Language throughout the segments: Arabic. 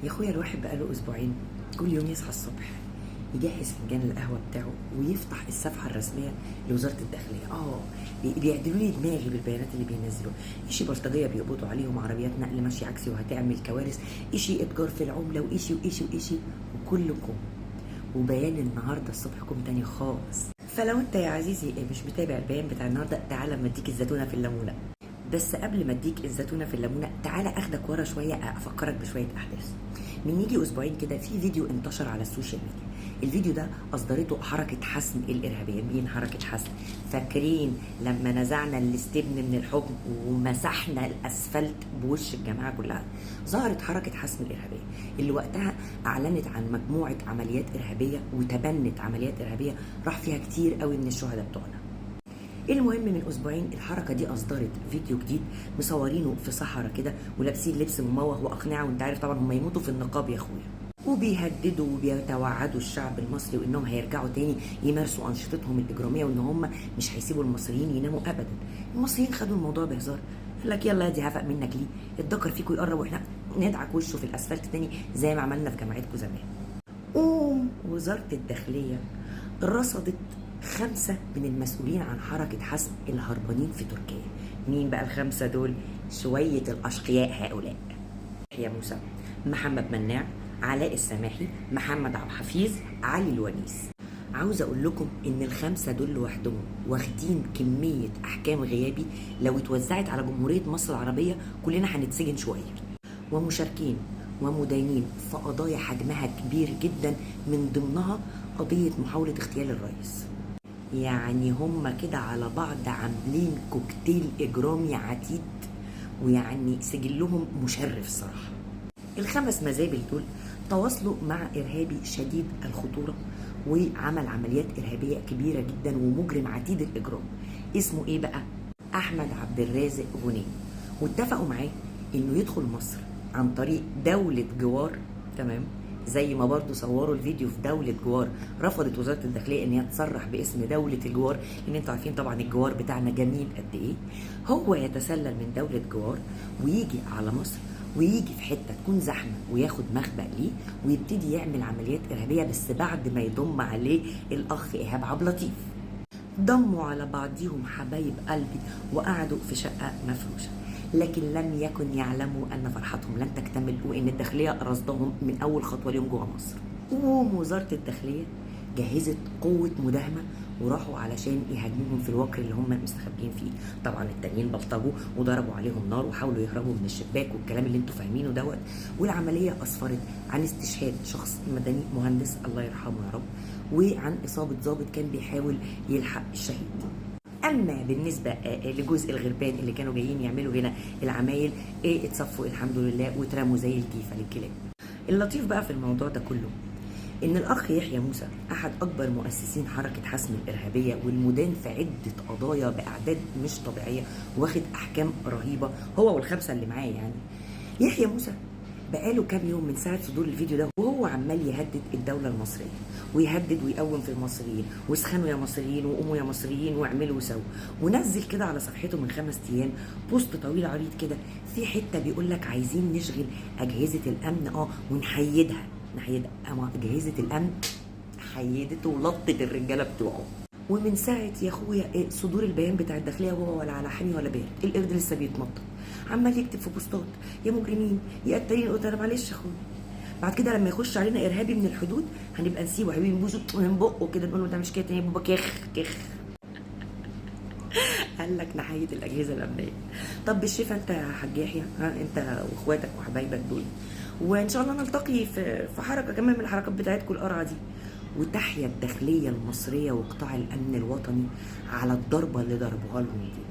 يا اخويا الواحد بقاله اسبوعين كل يوم يصحى الصبح يجهز فنجان القهوه بتاعه ويفتح الصفحه الرسميه لوزاره الداخليه. بيعدلوا لي دماغي بالبيانات اللي بينزلوا. اشي بلطجيه بيقبضوا عليهم، عربيات نقل ماشيه عكسي وهتعمل كوارث، اشي اتجار في العمله، واشي واشي واشي وكلكم. وبيان النهارده الصبح كوم تاني خالص. فلو انت يا عزيزي مش متابع البيان بتاع النهارده، تعالى اما اديك الزيتونه في الليمونه. بس قبل ما اديك الزيتونه في الليمونه، تعالى اخدك ورا شويه افكرك بشويه احداث. من يجي اسبوعين كده في فيديو انتشر على السوشيال ميديا. الفيديو ده اصدرته حركه حسم الارهابيه. مين حركه حسم؟ فاكرين لما نزعنا الاستبن من الحكم ومسحنا الاسفلت بوش الجماعه كلها؟ ظهرت حركه حسم الارهابيه اللي وقتها اعلنت عن مجموعه عمليات ارهابيه وتبنت عمليات ارهابيه راح فيها كتير قوي من الشهداء بتوعنا. المهم من اسبوعين الحركه دي اصدرت فيديو جديد مصورينه في صحراء كده ولابسين لبس مموه واقنعه، وانت عارف طبعا هم يموتوا في النقاب يا اخويا، وبيهددوا وبيتوعدوا الشعب المصري وانهم هيرجعوا تاني يمارسوا انشطتهم الاجراميه وان هم مش هيسيبوا المصريين يناموا ابدا. المصريين خدوا الموضوع بهزار، قال لك يلا دي هفق منك ليه؟ الدكر فيكم يقرب واحنا ندعك وشه في الاسفلت تاني زي ما عملنا في جامعتكم زمان. وزاره الداخليه رصدت 5 من المسؤولين عن حركة حسم الهربانين في تركيا. مين بقى ال5 دول؟ شوية الأشقياء هؤلاء: يحيى موسى، محمد مناع، علاء السماحي، محمد عبد الحفيظ، علي الونيس. عاوز اقول لكم ان ال5 دول لوحدهم واخدين كمية احكام غيابي لو اتوزعت على جمهورية مصر العربية كلنا هنتسجن شوية، ومشاركين ومدينين في قضايا حجمها كبير جدا، من ضمنها قضية محاولة اغتيال الرئيس. يعني هم كده على بعض عاملين كوكتيل إجرامي عتيد، ويعني سجلهم مشرف الصراحة. ال5 مزابل دول تواصلوا مع إرهابي شديد الخطورة وعمل عمليات إرهابية كبيرة جدا ومجرم عتيد الإجرام. اسمه إيه بقى؟ أحمد عبد الرازق غنيم. واتفقوا معاه إنه يدخل مصر عن طريق دولة جوار، تمام؟ زي ما برضو صوروا الفيديو في دولة جوار رفضت وزارة الداخلية ان هي تصرح باسم دولة الجوار، لان انتوا عارفين طبعا الجوار بتاعنا جميل قد ايه. هو يتسلل من دولة جوار ويجي على مصر، ويجي في حتة تكون زحمة وياخد مخبأ ليه ويبتدي يعمل عمليات إرهابية، بس بعد ما يضم عليه الأخ إيهاب عبد اللطيف. ضموا على بعضهم حبايب قلبي وقعدوا في شقة مفروشة، لكن لم يكن يعلموا أن فرحتهم لن تكتمل وأن الداخلية رصدهم من أول خطوة ليهم جوه مصر. ووزارة الداخلية جهزت قوة مداهمة وراحوا علشان يهاجموهم في الوكر اللي هم مستخبيين فيه. طبعا التانيين بلطجوا وضربوا عليهم نار وحاولوا يهربوا من الشباك والكلام اللي انتوا فاهمينه دوت. والعملية أسفرت عن استشهاد شخص مدني مهندس الله يرحمه يا رب، وعن إصابة ضابط كان بيحاول يلحق الشهيد. اما بالنسبه لجزء الغربان اللي كانوا جايين يعملوا هنا العمايل، اتصفوا الحمد لله واترموا زي الجيفه للكلاب. اللطيف بقى في الموضوع ده كله ان الاخ يحيى موسى احد اكبر مؤسسين حركه حسم الارهابيه والمدان في عده قضايا باعداد مش طبيعيه، واخد احكام رهيبه هو وال5 اللي معاه. يعني يحيى موسى بقاله كام يوم من ساعه صدور الفيديو ده وهو عمال يهدد الدوله المصريه ويهدد ويقوم في المصريين، واسخنوا يا مصريين وقوموا يا مصريين واعملوا وسووا. ونزل كده على صفحته من 5 ايام بوست طويل عريض كده في حته بيقول لك عايزين نشغل اجهزه الامن ونحيدها. اما اجهزه الامن حيدت ولطت الرجاله بتوعه. ومن ساعه يا اخويا صدور البيان بتاع الداخليه وهو ولا على حامي ولا بارد، القرد لسه بيتنطط عمال يكتب في بوستات: يا مجرمين يا قتالين. قلت انا معلش يا اخويا، بعد كده لما يخش علينا ارهابي من الحدود هنبقى نسيبه حبيبي، نبوسه من بقه كده نقول له ده مش كده تاني يا بابا، كخ كخ. قال لك نحيد الاجهزه الامنيه. طب بالشفا انت يا حاج يحيى، انت واخواتك وحبايبك دول، وان شاء الله نلتقي في حركه كمان من الحركات بتاعتكم القرعه دي. وتحيا الداخليه المصريه وقطاع الامن الوطني على الضربه اللي ضربوها لهم دي،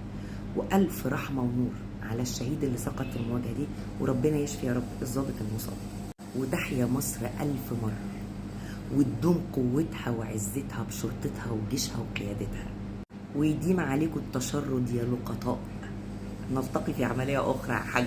والف رحمه ونور على الشهيد اللي سقط في المواجهه دي، وربنا يشفي يا رب الضابط المصاب. وتحيا مصر 1000 مرة، وتدوم قوتها وعزتها بشرطتها وجيشها وقيادتها، ويديم عليكم التشرد يا لقطاء. نلتقي في عملية أخرى يا حاج.